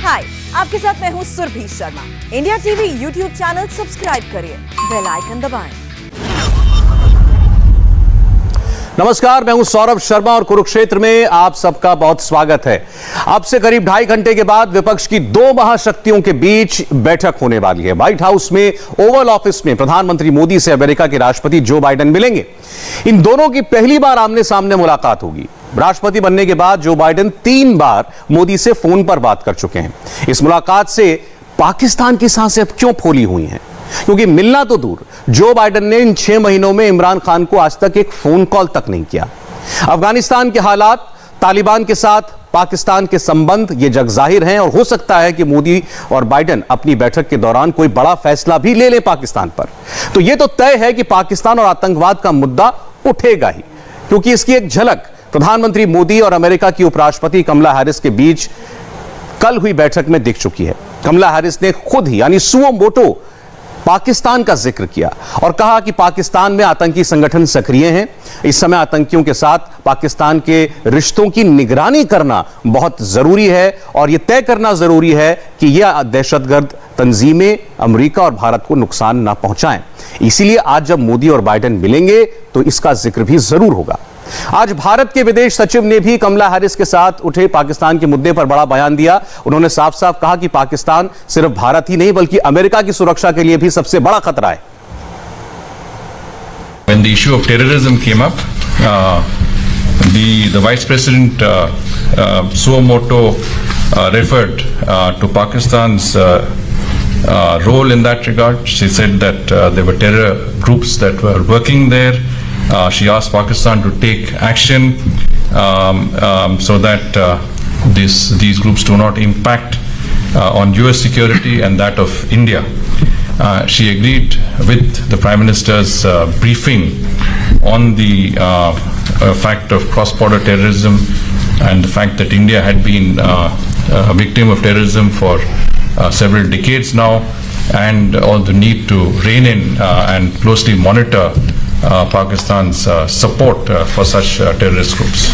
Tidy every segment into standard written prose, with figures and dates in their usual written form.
हाय, आपके साथ मैं हूँ Surabhi Sharma. India TV YouTube channel subscribe करिए, बेल आइकन दबाएं। नमस्कार, मैं हूं सौरभ शर्मा और कुरुक्षेत्र में आप सबका बहुत स्वागत है। अब से करीब 2.5 घंटे के बाद विपक्ष की दो महाशक्तियों के बीच बैठक होने वाली है। व्हाइट हाउस में ओवल ऑफिस में प्रधानमंत्री मोदी से अमेरिका के राष्ट्रपति जो बाइडेन मिलेंगे। इन दोनों की पहली बार आमने सामने मुलाकात होगी। राष्ट्रपति बनने के बाद जो बाइडेन 3 बार मोदी से फोन पर बात कर चुके हैं। इस मुलाकात से पाकिस्तान की सांसें अब क्यों फूली हुई हैं? क्योंकि मिलना तो दूर, जो बाइडेन ने इन 6 महीनों में इमरान खान को आज तक एक फोन कॉल तक नहीं किया। अफगानिस्तान के हालात, तालिबान के साथ पाकिस्तान के संबंध, ये जग जाहिर हैं और हो सकता है कि मोदी और बाइडेन अपनी बैठक के दौरान कोई बड़ा फैसला भी ले ले पाकिस्तान पर। तो यह तो तय है कि पाकिस्तान और आतंकवाद का मुद्दा उठेगा ही, क्योंकि इसकी एक झलक प्रधानमंत्री मोदी और अमेरिका की उपराष्ट्रपति कमला हैरिस के बीच कल हुई बैठक में दिख चुकी है। कमला हैरिस ने खुद ही यानी सुओ मोटो पाकिस्तान का जिक्र किया और कहा कि पाकिस्तान में आतंकी संगठन सक्रिय हैं। इस समय आतंकियों के साथ पाकिस्तान के रिश्तों की निगरानी करना बहुत जरूरी है और यह तय करना जरूरी है कि यह दहशतगर्द तंजीमें अमेरिका और भारत को नुकसान ना पहुंचाएं। इसीलिए आज जब मोदी और बाइडेन मिलेंगे तो इसका जिक्र भी जरूर होगा। आज भारत के विदेश सचिव ने भी कमला हैरिस के साथ उठे पाकिस्तान के मुद्दे पर बड़ा बयान दिया। उन्होंने साफ साफ कहा कि पाकिस्तान सिर्फ भारत ही नहीं बल्कि अमेरिका की सुरक्षा के लिए भी सबसे बड़ा खतरा है। When the issue of terrorism came up, the Vice President suo moto referred to Pakistan's role in that regard. She said that there were terror groups that were working there. She asked Pakistan to take action so that these groups do not impact on US security and that of India. She agreed with the Prime Minister's briefing on the fact of cross-border terrorism and the fact that India had been a victim of terrorism for several decades now, and all the need to rein in and closely monitor Pakistan's support for such terrorist groups.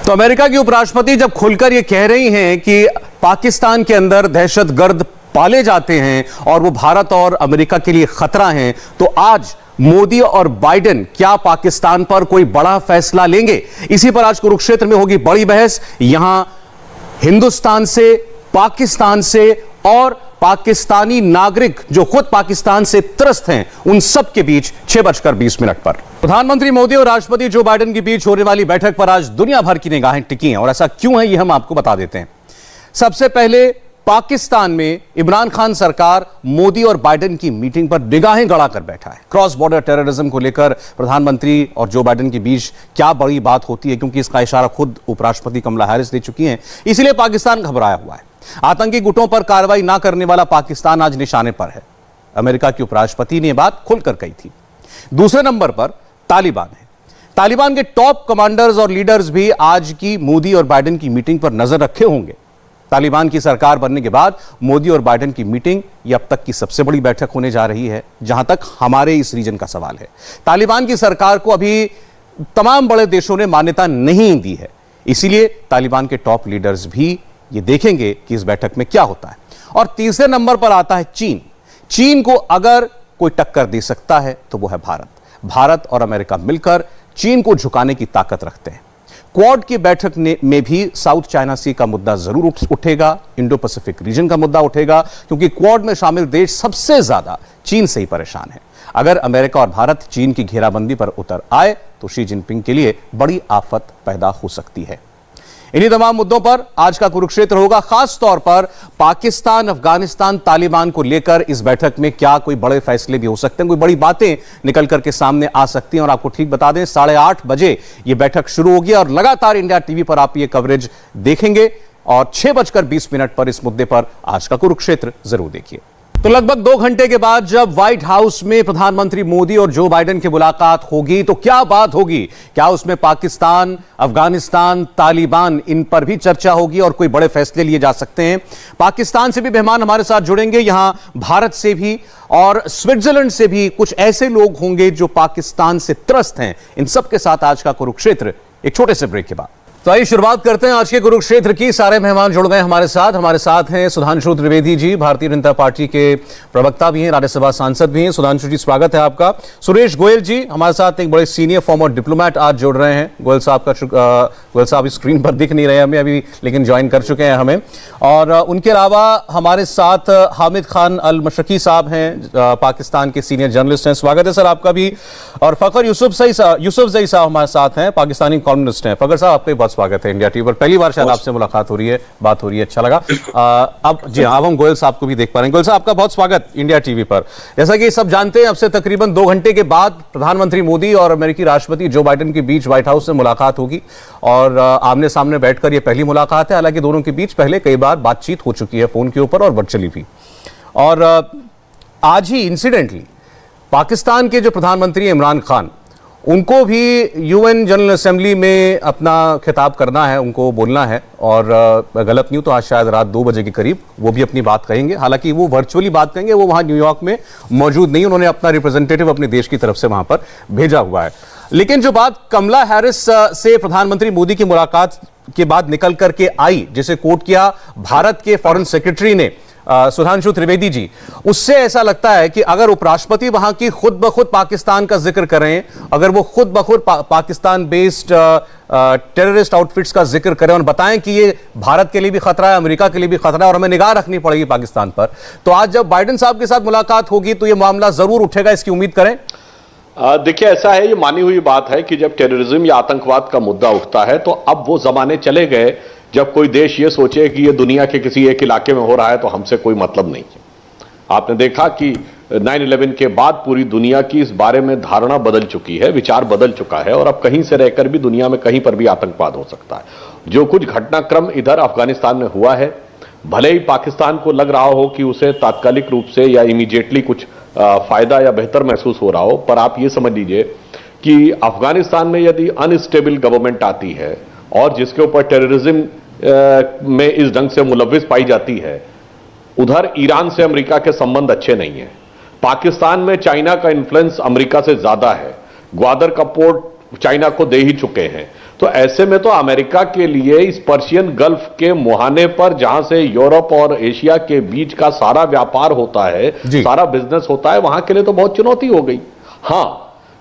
तो America की उपराष्ट्रपति जब खुलकर यह कह रही हैं कि पाकिस्तान के अंदर दहशतगर्द पाले जाते हैं और वो भारत और अमेरिका के लिए खतरा हैं, तो आज मोदी और बाइडेन क्या पाकिस्तान पर कोई बड़ा फैसला लेंगे? इसी पर आज कुरुक्षेत्र में होगी बड़ी बहस। यहां हिंदुस्तान से, पाकिस्तान से और पाकिस्तानी नागरिक जो खुद पाकिस्तान से त्रस्त हैं, उन सब के बीच 6:20 पर प्रधानमंत्री मोदी और राष्ट्रपति जो बाइडेन के बीच होने वाली बैठक पर आज दुनिया भर की निगाहें टिकी हैं। और ऐसा क्यों है, यह हम आपको बता देते हैं। सबसे पहले पाकिस्तान में इमरान खान सरकार मोदी और बाइडेन की मीटिंग पर निगाहें गड़ाकर बैठा है। क्रॉस बॉर्डर टेररिज्म को लेकर प्रधानमंत्री और जो बाइडेन के बीच क्या बड़ी बात होती है, क्योंकि इसका इशारा खुद उपराष्ट्रपति कमला हैरिस दे चुकी हैं, इसलिए पाकिस्तान घबराया हुआ है। आतंकी गुटों पर कार्रवाई ना करने वाला पाकिस्तान आज निशाने पर है। अमेरिका की उपराष्ट्रपति ने बात खुलकर कही थी। दूसरे नंबर पर तालिबान है। तालिबान के टॉप कमांडर्स और लीडर्स भी आज की मोदी और बाइडेन की मीटिंग पर नजर रखे होंगे। तालिबान की सरकार बनने के बाद मोदी और बाइडेन की मीटिंग यह अब तक की सबसे बड़ी बैठक होने जा रही है, जहां तक हमारे इस रीजन का सवाल है। तालिबान की सरकार को अभी तमाम बड़े देशों ने मान्यता नहीं दी है, इसीलिए तालिबान के टॉप लीडर्स भी ये देखेंगे कि इस बैठक में क्या होता है। और तीसरे नंबर पर आता है चीन। चीन को अगर कोई टक्कर दे सकता है तो वो है भारत। भारत और अमेरिका मिलकर चीन को झुकाने की ताकत रखते हैं। क्वाड की बैठक में भी साउथ चाइना सी का मुद्दा जरूर उठेगा, इंडो पैसिफिक रीजन का मुद्दा उठेगा, क्योंकि क्वाड में शामिल देश सबसे ज्यादा चीन से ही परेशान है। अगर अमेरिका और भारत चीन की घेराबंदी पर उतर आए तो शी जिनपिंग के लिए बड़ी आफत पैदा हो सकती है। इन्हीं तमाम मुद्दों पर आज का कुरुक्षेत्र होगा। खास तौर पर पाकिस्तान, अफगानिस्तान, तालिबान को लेकर इस बैठक में क्या कोई बड़े फैसले भी हो सकते हैं, कोई बड़ी बातें निकल करके सामने आ सकती हैं। और आपको ठीक बता दें, 8:30 बजे यह बैठक शुरू होगी और लगातार इंडिया टीवी पर आप ये कवरेज देखेंगे। और 6:20 पर इस मुद्दे पर आज का कुरुक्षेत्र जरूर देखिए। तो लगभग 2 घंटे के बाद जब व्हाइट हाउस में प्रधानमंत्री मोदी और जो बाइडेन की मुलाकात होगी तो क्या बात होगी? क्या उसमें पाकिस्तान, अफगानिस्तान, तालिबान, इन पर भी चर्चा होगी और कोई बड़े फैसले लिए जा सकते हैं? पाकिस्तान से भी मेहमान हमारे साथ जुड़ेंगे, यहां भारत से भी और स्विट्जरलैंड से भी कुछ ऐसे लोग होंगे जो पाकिस्तान से त्रस्त हैं। इन सब के साथ आज का कुरुक्षेत्र एक छोटे से ब्रेक के बाद। तो आइए शुरुआत करते हैं आज के कुरुक्षेत्र की। सारे मेहमान जुड़ गए हमारे साथ हैं सुधांशु त्रिवेदी जी, भारतीय जनता पार्टी के प्रवक्ता भी हैं, राज्यसभा सांसद भी हैं। सुधांशु जी स्वागत है आपका। सुरेश गोयल जी हमारे साथ एक बड़े सीनियर फॉर्मर डिप्लोमेट आज जुड़ रहे हैं। गोयल साहब स्क्रीन पर दिख नहीं रहे हमें अभी, लेकिन ज्वाइन कर चुके हैं हमें। और उनके अलावा हमारे साथ हामिद खान अल मशरकी साहब हैं, पाकिस्तान के सीनियर जर्नलिस्ट हैं। स्वागत है सर आपका भी। और फखर यूसुफजई साहब हमारे साथ हैं, पाकिस्तानी कॉम्युनिस्ट हैं। फखर साहब आपका स्वागत है इंडिया टीवी पर। पहली बार शायद आपसे मुलाकात हो रही है, बात हो रही है, अच्छा लगा। अब हम गोयल साहब को भी देख पा रहे हैं। गोयल साहब आपका बहुत स्वागत इंडिया टीवी पर। जैसा कि सब जानते हैं, अब से तकरीबन 2 घंटे के बाद प्रधानमंत्री मोदी और अमेरिकी राष्ट्रपति जो बाइडेन के बीच व्हाइट हाउस से मुलाकात होगी और आमने सामने बैठकर यह पहली मुलाकात है। हालांकि दोनों के बीच पहले कई बार बातचीत हो चुकी है फोन के ऊपर और वर्चुअली भी। और आज ही इंसिडेंटली पाकिस्तान के जो प्रधानमंत्री इमरान खान, उनको भी यूएन जनरल असेंबली में अपना खिताब करना है, उनको बोलना है। और गलत नहीं तो आज शायद रात 2 बजे के करीब वो भी अपनी बात कहेंगे। हालांकि वो वर्चुअली बात कहेंगे, वो वहां न्यूयॉर्क में मौजूद नहीं, उन्होंने अपना रिप्रेजेंटेटिव अपने देश की तरफ से वहां पर भेजा हुआ है। लेकिन जो बात कमला हैरिस से प्रधानमंत्री मोदी की मुलाकात के बाद निकल करके आई, जिसे कोट किया भारत के फॉरेन सेक्रेटरी ने सुधांशु त्रिवेदी जी, उससे ऐसा लगता है कि अगर उपराष्ट्रपति वहां की खुद ब खुद पाकिस्तान का जिक्र करें, अगर वो खुद ब खुद पाकिस्तान बेस्ड टेररिस्ट आउटफिट्स का जिक्र करें और बताएं कि ये भारत के लिए भी खतरा है, अमेरिका के लिए भी खतरा है और हमें निगाह रखनी पड़ेगी पाकिस्तान पर, तो आज जब बाइडेन साहब के साथ मुलाकात होगी तो ये मामला जरूर उठेगा, इसकी उम्मीद करें। देखिए, ऐसा है, ये मानी हुई बात है कि जब टेररिज्म या आतंकवाद का मुद्दा उठता है तो अब वो जमाने चले गए जब कोई देश ये सोचे कि ये दुनिया के किसी एक इलाके में हो रहा है तो हमसे कोई मतलब नहीं है। आपने देखा कि 9/11 के बाद पूरी दुनिया की इस बारे में धारणा बदल चुकी है, विचार बदल चुका है और अब कहीं से रहकर भी दुनिया में कहीं पर भी आतंकवाद हो सकता है। जो कुछ घटनाक्रम इधर अफगानिस्तान में हुआ है, भले ही पाकिस्तान को लग रहा हो कि उसे तात्कालिक रूप से या इमीडिएटली कुछ फायदा या बेहतर महसूस हो रहा हो, पर आप ये समझ लीजिए कि अफगानिस्तान में यदि अनस्टेबल गवर्नमेंट आती है और जिसके ऊपर टेररिज्म में इस ढंग से मुलव्विस पाई जाती है, उधर ईरान से अमेरिका के संबंध अच्छे नहीं हैं। पाकिस्तान में चाइना का इन्फ्लुएंस अमेरिका से ज्यादा है, ग्वादर का पोर्ट चाइना को दे ही चुके हैं। तो ऐसे में तो अमेरिका के लिए इस पर्शियन गल्फ के मुहाने पर, जहां से यूरोप और एशिया के बीच का सारा व्यापार होता है, सारा बिजनेस होता है, वहां के लिए तो बहुत चुनौती हो गई। हां,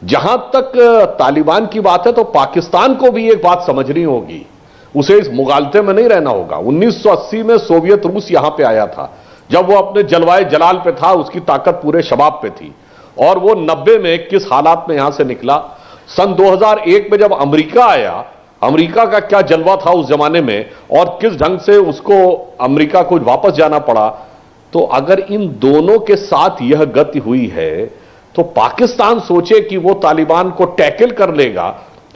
जहां तक तालिबान की बात है तो पाकिस्तान को भी एक बात समझनी होगी, उसे इस मुगालते में नहीं रहना होगा। 1980 में सोवियत रूस यहां पे आया था, जब वो अपने जलवाए जलाल पे था, उसकी ताकत पूरे शबाब पे थी, और वो 90 में किस हालात में यहां से निकला। सन 2001 में जब अमेरिका आया, अमेरिका का क्या जलवा था उस जमाने में और किस ढंग से उसको अमेरिका को वापस जाना पड़ा। तो अगर इन दोनों के साथ यह गति हुई है तो पाकिस्तान सोचे कि वो तालिबान को टैकल कर लेगा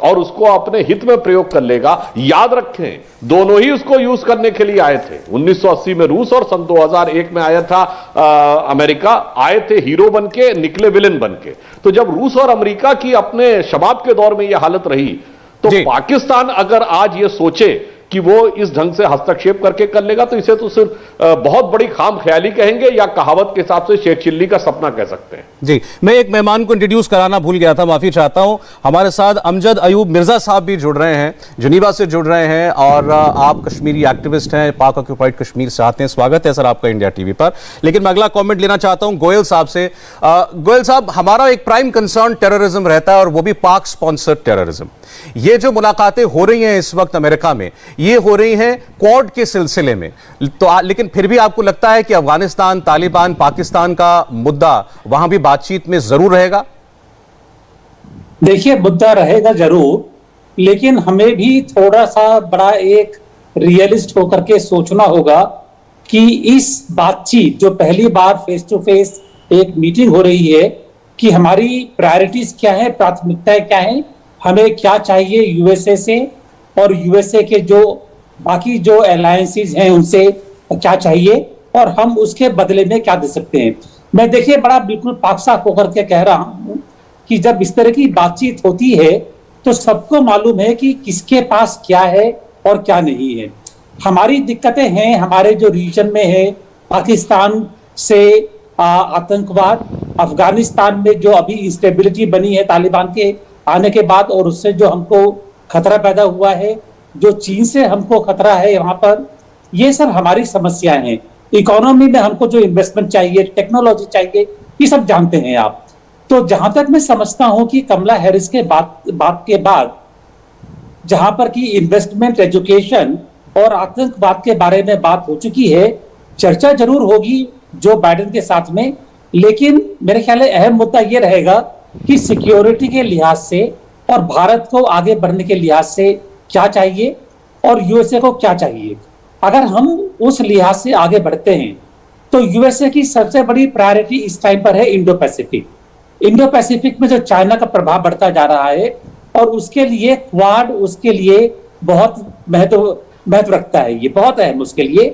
और उसको अपने हित में प्रयोग कर लेगा। याद रखें, दोनों ही उसको यूज करने के लिए आए थे। 1980 में रूस और सन 2001 में आया था अमेरिका। आए थे हीरो बनके, निकले विलेन बनके। तो जब रूस और अमेरिका की अपने शबाब के दौर में यह हालत रही, तो पाकिस्तान अगर आज ये सोचे कि वो इस ढंग से हस्तक्षेप करके कर लेगा तो इसे तो सिर्फ बहुत बड़ी खाम ख्याली कहेंगे या कहावत के हिसाब से शेख चिल्ली का सपना कह सकते हैं। जी, मैं एक मेहमान को इंट्रोड्यूस कराना भूल गया था, माफी चाहता हूं। हमारे साथ अमजद अयूब मिर्जा साहब भी जुड़ रहे हैं, जिनीवा से जुड़ रहे हैं और आप कश्मीरी एक्टिविस्ट हैं, पाक ऑक्यूपाइड कश्मीर से आते हैं। स्वागत है सर आपका इंडिया टीवी पर। लेकिन मैं अगला कॉमेंट लेना चाहता हूं गोयल साहब से। गोयल साहब, हमारा एक प्राइम कंसर्न टेररिज्म रहता है और वो भी पाक स्पॉन्सर्ड टेररिज्म। ये जो मुलाकातें हो रही हैं इस वक्त अमेरिका में, ये हो रही हैं क्वाड के सिलसिले में, तो लेकिन फिर भी आपको लगता है कि अफगानिस्तान, तालिबान, पाकिस्तान का मुद्दा वहां भी बातचीत में जरूर रहेगा? देखिए, मुद्दा रहेगा जरूर, लेकिन हमें भी थोड़ा सा बड़ा एक रियलिस्ट होकर के सोचना होगा कि इस बातचीत जो पहली बार फेस टू फेस एक मीटिंग हो रही है, कि हमारी प्रायोरिटीज क्या है, प्राथमिकताएं क्या है, हमें क्या चाहिए यूएसए से और यूएसए के जो बाकी जो अलायंसेस हैं उनसे क्या चाहिए और हम उसके बदले में क्या दे सकते हैं। मैं देखिए बड़ा बिल्कुल पाक साफ होकर के कह रहा हूं कि जब इस तरह की बातचीत होती है तो सबको मालूम है कि किसके पास क्या है और क्या नहीं है। हमारी दिक्कतें हैं हमारे जो रीजन में है, पाकिस्तान से आतंकवाद, अफगानिस्तान में जो अभी इंस्टेबिलिटी बनी है तालिबान के आने के बाद और उससे जो हमको खतरा पैदा हुआ है, जो चीन से हमको खतरा है वहां पर, ये सब हमारी समस्याएं हैं। इकोनॉमी में हमको जो इन्वेस्टमेंट चाहिए, टेक्नोलॉजी चाहिए, ये सब जानते हैं आप। तो जहां तक मैं समझता हूं कि कमला हैरिस के बात के बाद जहां पर कि इन्वेस्टमेंट, एजुकेशन और आतंकवाद के बारे में बात हो चुकी है, चर्चा जरूर होगी जो बाइडेन के साथ में, लेकिन मेरे ख्याल में अहम मुद्दा यह रहेगा कि सिक्योरिटी के लिहाज से और भारत को आगे बढ़ने के लिहाज से क्या चाहिए और यूएसए को क्या चाहिए। अगर हम उस लिहाज से आगे बढ़ते हैं तो यूएसए की सबसे बड़ी प्रायोरिटी इस टाइम पर है इंडो पैसिफिक। इंडो पैसिफिक में जो चाइना का प्रभाव बढ़ता जा रहा है और उसके लिए क्वाड उसके लिए बहुत महत्व रखता है, ये बहुत अहम उसके लिए।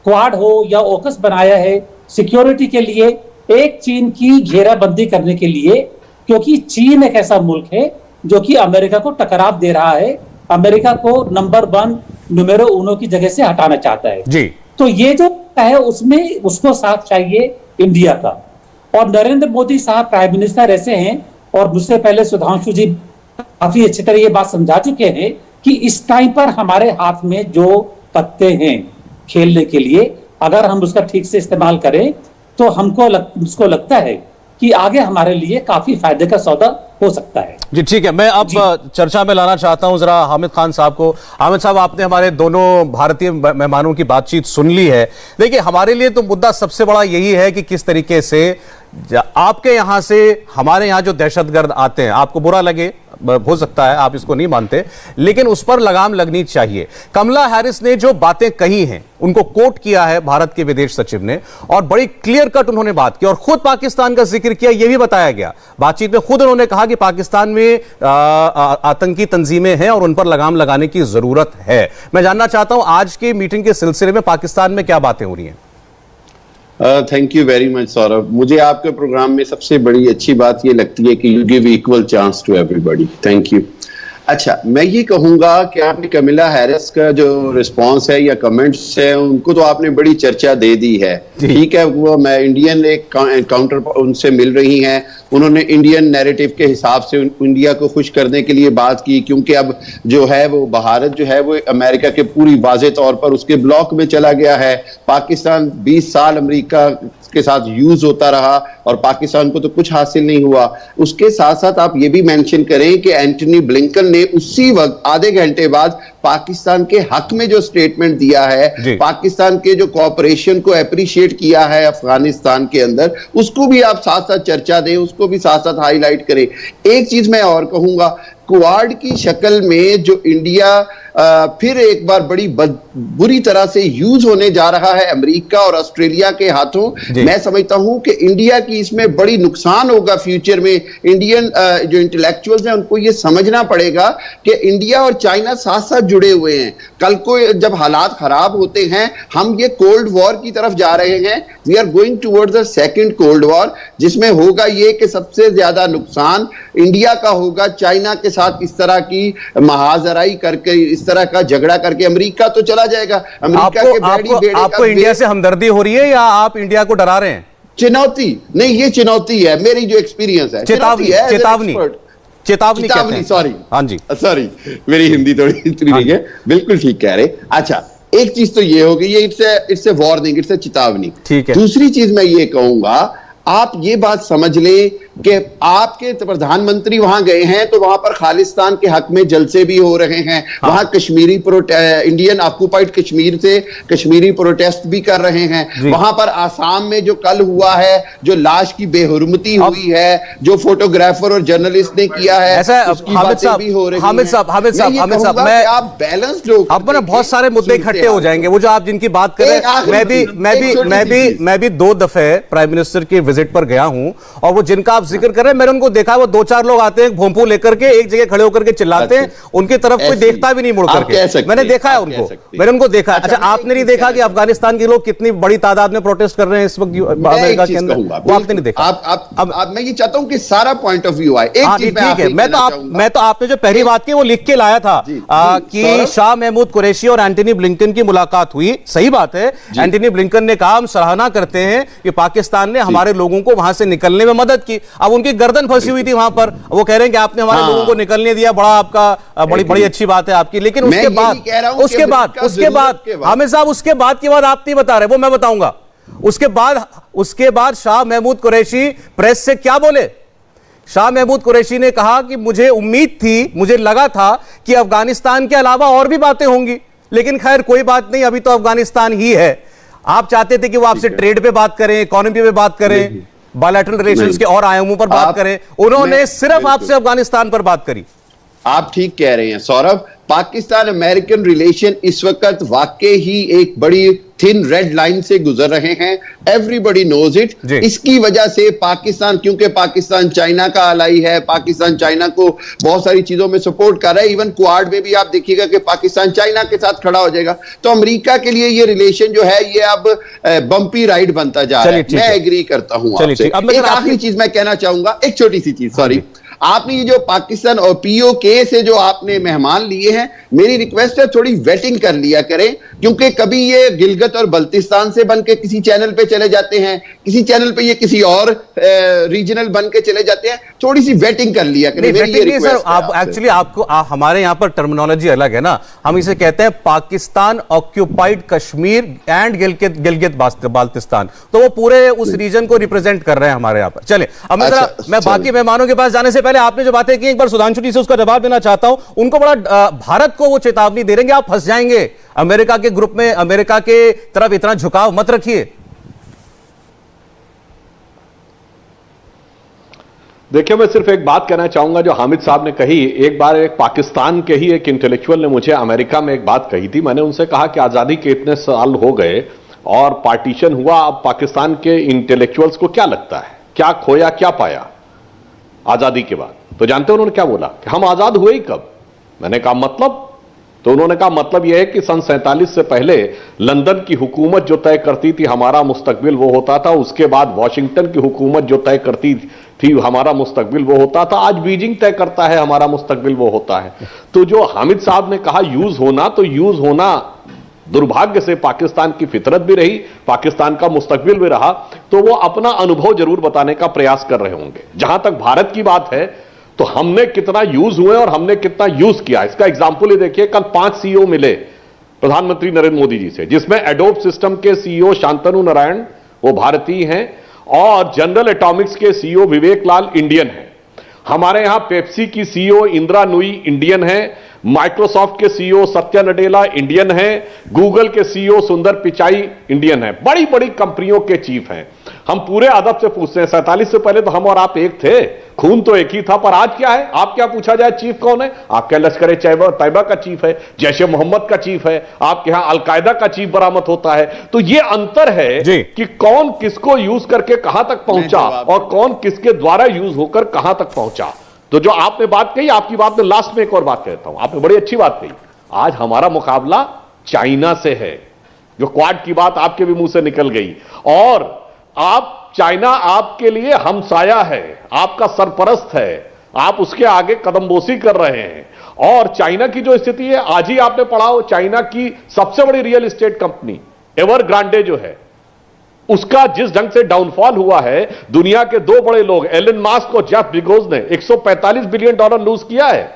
क्वाड हो या ओकस बनाया है सिक्योरिटी के लिए, एक चीन की घेराबंदी करने के लिए, क्योंकि चीन एक ऐसा मुल्क है जो कि अमेरिका को टकराव दे रहा है, अमेरिका को नंबर 1 नुमेरो उनो की जगह से हटाना चाहता है जी। तो ये जो है उसमें उसको साथ चाहिए इंडिया का। और नरेंद्र मोदी साहब प्राइम मिनिस्टर ऐसे हैं, और मुझसे पहले सुधांशु जी काफी अच्छी तरह ये बात समझा चुके हैं कि इस टाइम पर हमारे हाथ में जो पत्ते हैं खेलने के लिए, अगर हम उसका ठीक से इस्तेमाल करें तो मुझको लगता है कि आगे हमारे लिए काफी फायदे का सौदा हो सकता है। जी ठीक है, मैं अब चर्चा में लाना चाहता हूं जरा हामिद खान साहब को। हामिद साहब, आपने हमारे दोनों भारतीय मेहमानों की बातचीत सुन ली है। देखिए, हमारे लिए तो मुद्दा सबसे बड़ा यही है कि किस तरीके से आपके यहां से हमारे यहां जो दहशतगर्द आते हैं, आपको बुरा लगे, हो सकता है आप इसको नहीं मानते, लेकिन उस पर लगाम लगनी चाहिए। कमला हैरिस ने जो बातें कही हैं उनको कोट किया है भारत के विदेश सचिव ने, और बड़ी क्लियर कट उन्होंने बात की और खुद पाकिस्तान का जिक्र किया। यह भी बताया गया बातचीत में, खुद उन्होंने कहा कि पाकिस्तान में आतंकी तंजीमें हैं और उन पर लगाम लगाने की जरूरत है। मैं जानना चाहता हूं आज की मीटिंग के सिलसिले में पाकिस्तान में क्या बातें हो रही हैं। Thank you very much Saurabh. मुझे आपके प्रोग्राम में सबसे बड़ी अच्छी बात ये लगती है कि you give equal chance to everybody. Thank you. अच्छा, मैं ये कहूंगा कि आपने कमला हैरिस का जो रिस्पांस है या कमेंट्स है उनको तो आपने बड़ी चर्चा दे दी है। ठीक है, वो मैं इंडियन एक काउंटर उनसे मिल रही हैं, उन्होंने इंडियन नैरेटिव के हिसाब से इंडिया को खुश करने के लिए बात की, क्योंकि अब जो है वो भारत जो है वो अमेरिका के पूरी वाज़े तौर पर उसके ब्लॉक में चला गया है। पाकिस्तान 20 साल अमेरिका के साथ यूज होता रहा और पाकिस्तान को तो कुछ हासिल नहीं हुआ। उसके साथ साथ आप ये भी मेंशन करें कि एंटनी ब्लिंकन ने उसी वक्त आधे घंटे बाद पाकिस्तान के हक में जो स्टेटमेंट दिया है, पाकिस्तान के जो कोऑपरेशन को एप्रिशिएट किया है अफगानिस्तान के अंदर, उसको भी आप साथ साथ चर्चा दें, उसको भी साथ साथ हाईलाइट करें। एक चीज मैं और कहूंगा, क्वाड की शक्ल में जो इंडिया फिर एक बार बड़ी बुरी तरह से यूज होने जा रहा है अमेरिका और ऑस्ट्रेलिया के हाथों, मैं समझता हूं कि इंडिया की इसमें बड़ी नुकसान होगा फ्यूचर में। इंडियन जो इंटेलेक्चुअल्स हैं उनको ये समझना पड़ेगा कि इंडिया और चाइना साथ साथ जुड़े हुए हैं। कल को जब हालात खराब होते हैं, हम ये कोल्ड वॉर की तरफ जा रहे हैं, we are going towards the second cold war, जिसमें होगा ये कि सबसे ज्यादा नुकसान इंडिया का होगा। चाइना के साथ इस तरह की महाजराई करके, इस तरह का झगड़ा करके अमेरिका तो चला जाएगा। अमेरिका के आपको इंडिया से हमदर्दी हो रही है या आप इंडिया को डरा रहे हैं? चुनौती नहीं, ये चुनौती है, मेरी जो एक्सपीरियंस है। चेतावनी सॉरी, हाँ जी सॉरी, मेरी हिंदी थोड़ी ठीक है, बिल्कुल ठीक कह रहे। अच्छा, एक चीज तो ये होगी, ये it's a warning, it's a चेतावनी। ठीक है। दूसरी चीज मैं ये कहूंगा, आप ये बात समझ लें कि आपके प्रधानमंत्री वहां गए हैं तो वहां पर खालिस्तान के हक में जलसे भी हो रहे हैं। हाँ। वहां कश्मीरी इंडियन ऑक्युपाइड कश्मीर से कश्मीरी प्रोटेस्ट भी कर रहे हैं। वहां पर आसाम में जो कल हुआ है, जो लाश की बेहुरमती हुई है, जो फोटोग्राफर और जर्नलिस्ट ने किया है, उसकी बातें भी हो रही हैं। हामिद साहब, मैं आप बैलेंस लोग, अब ना बहुत सारे मुद्दे इकट्ठे हो जाएंगे, वो जो आप जिनकी बात कर रहे हैं। मैं भी 2 दफे प्राइम मिनिस्टर के विजिट पर गया हूं, और वो जिनका आप जिक्र कर रहे हैं, मैंने उनको देखा, वो 2-4 लोग आते हैं भोंपू लेकर के एक जगह खड़े होकर के चिल्लाते हैं, उनके तरफ कोई देखता भी नहीं मुड़ करके। मैंने देखा है उनको, मैंने उनको देखा। अच्छा, आपने नहीं देखा कि अफगानिस्तान के लोग कितनी बड़ी तादाद में प्रोटेस्ट कर रहे हैं इस वक्त अमेरिका के अंदर? वो आपने नहीं देखा। अब मैं ये चाहता हूं कि सारा पॉइंट ऑफ व्यू आए। एक चीज ठीक है, मैं तो आपने जो पहली बात की वो लिख के लाया था कि शाह महमूद कुरैशी और एंटनी ब्लिंकन की मुलाकात हुई। सही बात है, एंटनी ब्लिंकन ने कहा हम सराहना करते हैं कि पाकिस्तान ने हमारे लोगों को वहां से निकलने में मदद की। अब उनकी गर्दन फंसी हुई थी वहां पर, वो कह रहे हैं कि आपने हमारे लोगों को निकलने दिया, बड़ा आपका बड़ी अच्छी बात है आपकी। लेकिन उसके बाद हामिद साहब, उसके बाद की बात आप नहीं बता रहे, वो मैं बताऊंगा। उसके बाद शाह महमूद कुरैशी प्रेस से क्या बोले? शाह महमूद कुरैशी ने कहा कि मुझे उम्मीद थी, मुझे लगा था कि अफगानिस्तान के अलावा और भी बातें होंगी, लेकिन खैर कोई बात नहीं, अभी तो अफगानिस्तान ही है। आप चाहते थे कि वो आपसे ट्रेड पे बात करें, इकोनॉमी पे बात करें, बायलैटरल रिलेशंस के और आयामों पर बात करें, उन्होंने सिर्फ आपसे अफगानिस्तान पर बात करी। आप ठीक कह रहे हैं सौरभ, पाकिस्तान अमेरिकन रिलेशन इस वक्त वाकई ही एक बड़ी थिन रेड लाइन से गुजर रहे हैं। Everybody knows it. इसकी वजह से पाकिस्तान, क्योंकि पाकिस्तान चाइना का अलाई है, पाकिस्तान चाइना को बहुत सारी चीजों में सपोर्ट कर रहा है। इवन क्वाड में भी आप देखिएगा कि पाकिस्तान चाइना के साथ खड़ा हो जाएगा। तो अमेरिका के लिए ये रिलेशन जो है ये अब बम्पी राइड बनता जा रहा है। मैं एग्री करता हूं आपसे। एक आखिरी चीज मैं कहना चाहूंगा, एक छोटी सी चीज, सॉरी, आपने ये जो पाकिस्तान और पीओके से जो आपने मेहमान लिए हैं, मेरी रिक्वेस्ट है थोड़ी वेटिंग कर लिया करें, क्योंकि कभी ये गिलगित और बल्तिस्तान से बन के किसी चैनल पे चले जाते हैं, किसी चैनल पे ये किसी और रीजनल बन के चले जाते हैं। थोड़ी सी वेटिंग कर लिया करें। मेरी ये रिक्वेस्ट है। आप एक्चुअली हमारे यहाँ पर टर्मिनोलॉजी अलग है ना, हम इसे कहते हैं पाकिस्तान ऑक्यूपाइड कश्मीर एंड गिलगित बाल्तिस्तान, तो वो पूरे उस रीजन को रिप्रेजेंट कर रहे हैं हमारे यहाँ पर। चले अब मैं बाकी मेहमानों के पास जाने से पहले आपने जो बातें की एक बार सुधांशु जी से उसका जवाब देना चाहता हूं। उनको बड़ा भारत को वो चेतावनी दे रहे हैं कि आप फंस जाएंगे अमेरिका के ग्रुप में, अमेरिका के तरफ इतना झुकाव मत रखिए। देखिए, मैं सिर्फ एक बात कहना चाहूंगा जो हामिद साहब ने कही। एक बार एक पाकिस्तान के ही एक इंटेलेक्चुअल ने मुझे अमेरिका में एक बात कही थी। मैंने उनसे कहा कि आजादी के इतने साल हो गए और पार्टीशन हुआ, अब पाकिस्तान के इंटेलेक्चुअल्स को क्या लगता है, क्या खोया क्या पाया आजादी के बाद? तो जानते हैं उन्होंने क्या बोला कि हम आजाद हुए ही कब? मैंने कहा मतलब? तो उन्होंने कहा मतलब यह है कि सन 47 से पहले लंदन की हुकूमत जो तय करती थी हमारा मुस्तकबिल वो होता था, उसके बाद वॉशिंगटन की हुकूमत जो तय करती थी हमारा मुस्तकबिल वो होता था, आज बीजिंग तय करता है हमारा मुस्तकबिल वो होता है। तो जो हामिद साहब ने कहा यूज होना, तो यूज होना दुर्भाग्य से पाकिस्तान की फितरत भी रही, पाकिस्तान का मुस्तकबिल भी रहा, तो वो अपना अनुभव जरूर बताने का प्रयास कर रहे होंगे। जहां तक भारत की बात है तो हमने कितना यूज हुए और हमने कितना यूज किया, इसका एग्जाम्पल ही देखिए। कल 5 सीईओ मिले प्रधानमंत्री नरेंद्र मोदी जी से, जिसमें एडोब सिस्टम के सीईओ शांतनु नारायण वो भारतीय हैं और जनरल एटॉमिक्स के सीईओ विवेक लाल इंडियन हैं। हमारे यहां पेप्सी की सीईओ इंदिरा नुई इंडियन है, माइक्रोसॉफ्ट के सीईओ सत्या नडेला इंडियन है, गूगल के सीईओ सुंदर पिचाई इंडियन है, बड़ी बड़ी कंपनियों के चीफ हैं। हम पूरे अदब से पूछते हैं, 47 से पहले तो हम और आप एक थे, खून तो एक ही था, पर आज क्या है? आप क्या पूछा जाए चीफ कौन है? आपके लश्कर तैयबा का चीफ है, जैश ए मोहम्मद का चीफ है, आपके यहां अलकायदा का चीफ बरामद होता है। तो ये अंतर है कि कौन किसको यूज करके कहां तक पहुंचा और कौन किसके द्वारा यूज होकर कहां तक पहुंचा। तो जो आपने बात कही, आपकी बात में लास्ट में एक और बात कहता हूं, आपने बड़ी अच्छी बात कही। आज हमारा मुकाबला चाइना से है, जो क्वाड की बात आपके भी मुंह से निकल गई, और चाइना आपके लिए हमसाया है, आपका सरपरस्त है, आप उसके आगे कदमबोसी कर रहे हैं। और चाइना की जो स्थिति है, आज ही आपने पढ़ा हो, चाइना की सबसे बड़ी रियल एस्टेट कंपनी एवरग्रांडे जो है, उसका जिस ढंग से डाउनफॉल हुआ है, दुनिया के 2 बड़े लोग एलन मास्क और जेफ बेजोस ने $145 बिलियन लूज किया है,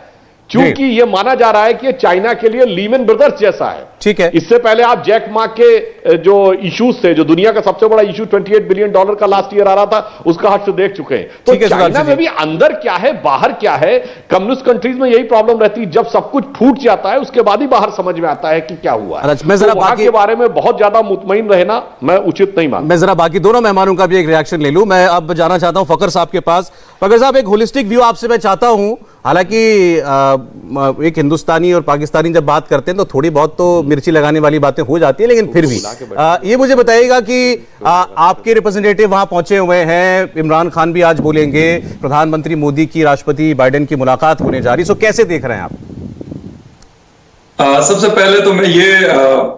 क्योंकि यह माना जा रहा है कि चाइना के लिए लीमन ब्रदर्स जैसा है। ठीक है, इससे पहले आप जैक मा के जो इश्यूज थे, जो दुनिया का सबसे बड़ा इशू $28 बिलियन का लास्ट ईयर आ रहा था, उसका हद से देख चुके हैं। तो चाइना में भी अंदर क्या है बाहर क्या है, कम्युनिस्ट कंट्रीज में यही प्रॉब्लम रहती है, जब सब कुछ फूट जाता है उसके बाद ही बाहर समझ में आता है कि क्या हुआ है। मैं जरा बाकी के बारे में बहुत ज्यादा मुतमईन रहना मैं उचित नहीं मानता। मैं जरा बाकी दोनों मेहमानों का भी एक रिएक्शन ले लूं। मैं अब जाना चाहता हूं फकर साहब के पास। फकर साहब, एक होलिस्टिक व्यू आपसे मैं चाहता हूं। हालांकि एक हिंदुस्तानी और पाकिस्तानी जब बात करते हैं तो थोड़ी बहुत तो मिर्ची लगाने वाली बातें हो जाती है, लेकिन फिर भी ये मुझे बताइएगा कि आपके रिप्रेजेंटेटिव वहां पहुंचे हुए हैं, इमरान खान भी आज बोलेंगे, प्रधानमंत्री मोदी की राष्ट्रपति बाइडेन की मुलाकात होने जा रही, सो कैसे देख रहे हैं आप? सबसे पहले तो मैं ये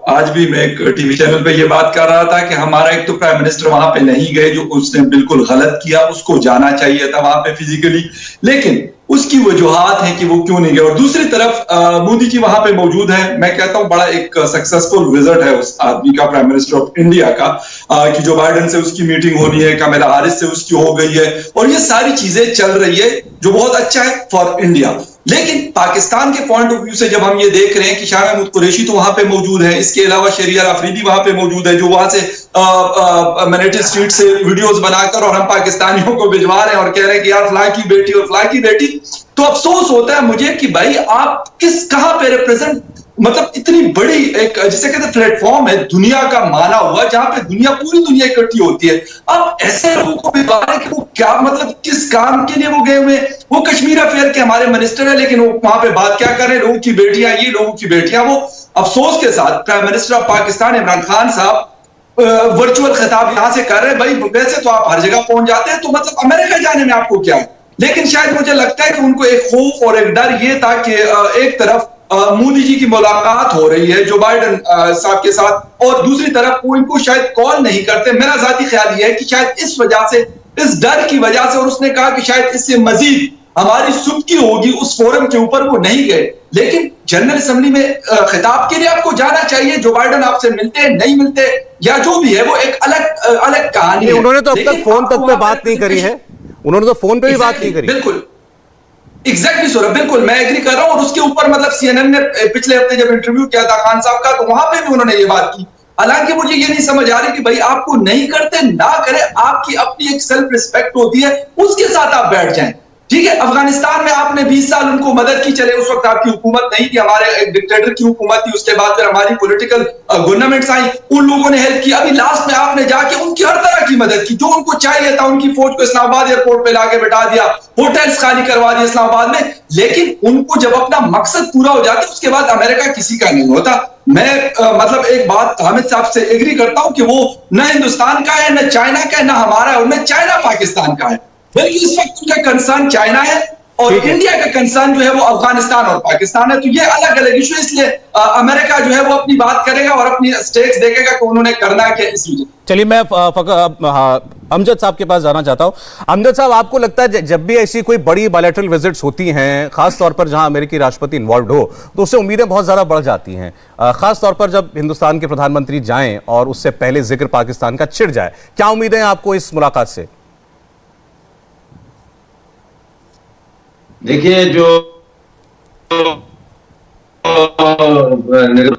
आज भी मैं एक टीवी चैनल पे ये बात कर रहा था कि हमारा एक तो प्राइम मिनिस्टर वहां पे नहीं गए, जो उसने बिल्कुल गलत किया, उसको जाना चाहिए था वहां पे फिजिकली। लेकिन उसकी वजूहात हैं कि वो क्यों नहीं गए। और दूसरी तरफ मोदी जी वहां पे मौजूद है। मैं कहता हूं बड़ा एक सक्सेसफुल विजिट है उस आदमी का, प्राइम मिनिस्टर ऑफ इंडिया का, कि जो बाइडेन से उसकी मीटिंग होनी है, कमला हैरिस से उसकी हो गई है, और ये सारी चीजें चल रही है जो बहुत अच्छा है फॉर इंडिया। लेकिन पाकिस्तान के पॉइंट ऑफ व्यू से जब हम ये देख रहे हैं कि शाह महमूद कुरैशी तो वहां पे मौजूद है, इसके अलावा शहरियार अफरीदी वहां पे मौजूद है, जो वहां से मैनेटी स्ट्रीट से वीडियोस बनाकर और हम पाकिस्तानियों को भिजवा रहे हैं और कह रहे हैं कि यार फलां की बेटी और फलां की बेटी, तो अफसोस होता है मुझे कि भाई आप कहां पे रिप्रेजेंट, मतलब इतनी बड़ी एक जिसे कहते हैं प्लेटफॉर्म है दुनिया का माना हुआ, जहां पे दुनिया पूरी दुनिया इकट्ठी होती है, अब ऐसे लोगों को भिजवा रहे हैं कि वो क्या, मतलब किस काम के लिए वो गए हुए। वो कश्मीर अफेयर के हमारे मिनिस्टर है, लेकिन वो वहां पे बात क्या कर रहे हैं, लोगों की बेटियां ये, लोगों की बेटियां वो। अफसोस के साथ prime minister of Pakistan Imran Khan साहब वर्चुअल खिताब यहां से कर रहे हैं। भाई वैसे तो आप हर जगह पहुंच जाते हैं, तो मतलब अमेरिका जाने में आपको क्या है। लेकिन शायद मुझे लगता है कि उनको एक खौफ और एक डर ये था कि एक तरफ मोदी जी की मुलाकात हो रही है जो बाइडेन साहब के साथ, और दूसरी तरफ वो इनको शायद कॉल नहीं करते। मेरा जाती ख्याल यह है कि शायद इस वजह से, इस डर की वजह से, और उसने कहा कि शायद इससे मजीद हमारी सुबकी होगी उस फोरम के ऊपर, वो नहीं गए। लेकिन जनरल असेंबली में खिताब के लिए आपको जाना चाहिए, जो बाइडेन आपसे मिलते हैं नहीं मिलते या जो भी है वो एक अलग कहानी है। उन्होंने तो अब तक फोन तक पे बात नहीं करी है, उन्होंने तो फोन पे भी बात नहीं करी। बिल्कुल एग्जैक्टली सौरभ, बिल्कुल मैं एग्री कर रहा हूं। और उसके ऊपर मतलब सीएनएन ने पिछले हफ्ते जब इंटरव्यू किया था खान साहब का, तो वहां पे भी उन्होंने ये बात की। हालांकि मुझे ये नहीं समझ आ रही कि भाई आपको नहीं करते ना करे, आपकी अपनी एक सेल्फ रिस्पेक्ट होती है, उसके साथ आप बैठ जाएं। ठीक है, अफगानिस्तान में आपने 20 साल उनको मदद की, चले उस वक्त आपकी हुकूमत नहीं थी, हमारे एक डिक्टेटर की हुकूमत थी, उसके बाद फिर हमारी पॉलिटिकल गवर्नमेंट्स आई, उन लोगों ने हेल्प की। अभी लास्ट में आपने जाके उनकी हर तरह की मदद की, जो उनको चाहिए था। उनकी फौज को इस्लामाबाद एयरपोर्ट पे लाके बैठा दिया, होटल्स खाली करवा दिए इस्लामाबाद में। लेकिन उनको जब अपना मकसद पूरा हो जाता है, उसके बाद अमेरिका किसी का नहीं होता। मैं मतलब एक बात हामिद साहब से एग्री करता हूं कि वो न हिंदुस्तान का है, न चाइना का है, न हमारा है, और न चाइना पाकिस्तान का है। बल्कि इस वक्त उनका कंसर्न चाइना है और इंडिया का कंसर्न जो है वो अफगानिस्तान और पाकिस्तान है। तो ये अलग अलग इशू, इसलिए अमेरिका जो है वो अपनी बात करेगा और अपनी स्टेक्स देखेगा कि उन्होंने करना क्या इस वजह। चलिए मैं अमजद साहब के पास जाना चाहता हूं। अमजद साहब, आपको लगता है जब भी ऐसी कोई बड़ी बायलैटरल विजिट्स होती हैं, खास तौर पर जहां अमेरिकी राष्ट्रपति इन्वॉल्व हो, तो उससे उम्मीदें बहुत ज्यादा बढ़ जाती हैं, खास तौर पर जब हिंदुस्तान के प्रधानमंत्री जाएं और उससे पहले जिक्र पाकिस्तान का छिड़ जाए। क्या उम्मीदें हैं आपको इस मुलाकात से? देखिए, जो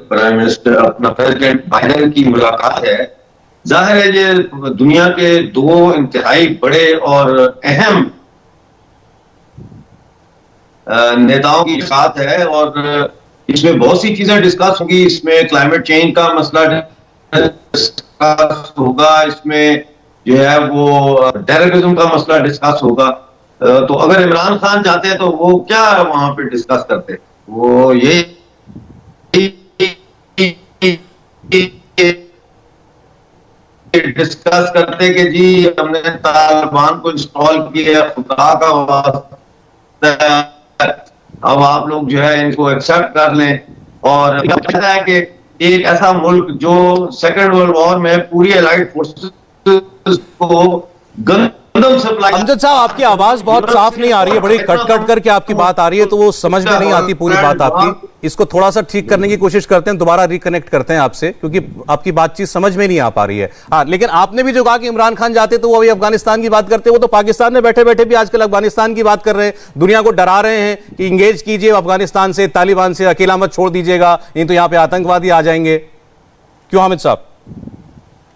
प्राइम मिनिस्टर अपना प्रेसिडेंट बाइडेन की मुलाकात है, जाहिर है ये दुनिया के दो इंतहाई बड़े और अहम नेताओं की मुलाकात है, और इसमें बहुत सी चीजें डिस्कस होगी। इसमें क्लाइमेट चेंज का मसला डिस्कस होगा, इसमें जो है वो टेररिज्म का मसला डिस्कस होगा। तो अगर इमरान खान जाते हैं तो वो क्या वहां पे डिस्कस करते हैं, वो ये डिस्कस करते कि जी हमने तालिबान को इंस्टॉल किया, खुदा का वास्ता अब आप लोग जो है इनको एक्सेप्ट कर लें। और है कि एक ऐसा मुल्क जो सेकेंड वर्ल्ड वॉर में पूरी एलाइड फोर्सेस को अमजद साहब, आपकी आवाज बहुत साफ नहीं आ रही है, बड़ी कट कट करके आपकी बात आ रही है, तो वो समझ में नहीं आती पूरी बात आपकी। इसको थोड़ा सा ठीक करने की कोशिश करते हैं, दोबारा रिकनेक्ट करते हैं आपसे, क्योंकि आपकी बातचीत समझ में नहीं आ पा रही है। हाँ, लेकिन आपने भी जो कहा कि इमरान खान जाते तो वो अभी अफगानिस्तान की बात करते, वो तो पाकिस्तान में बैठे बैठे भी आजकल अफगानिस्तान की बात कर रहे हैं, दुनिया को डरा रहे हैं कि इंगेज कीजिए अफगानिस्तान से, तालिबान से, अकेला मत छोड़ दीजिएगा, नहीं तो यहाँ पे आतंकवादी आ जाएंगे। क्यों हामिद साहब?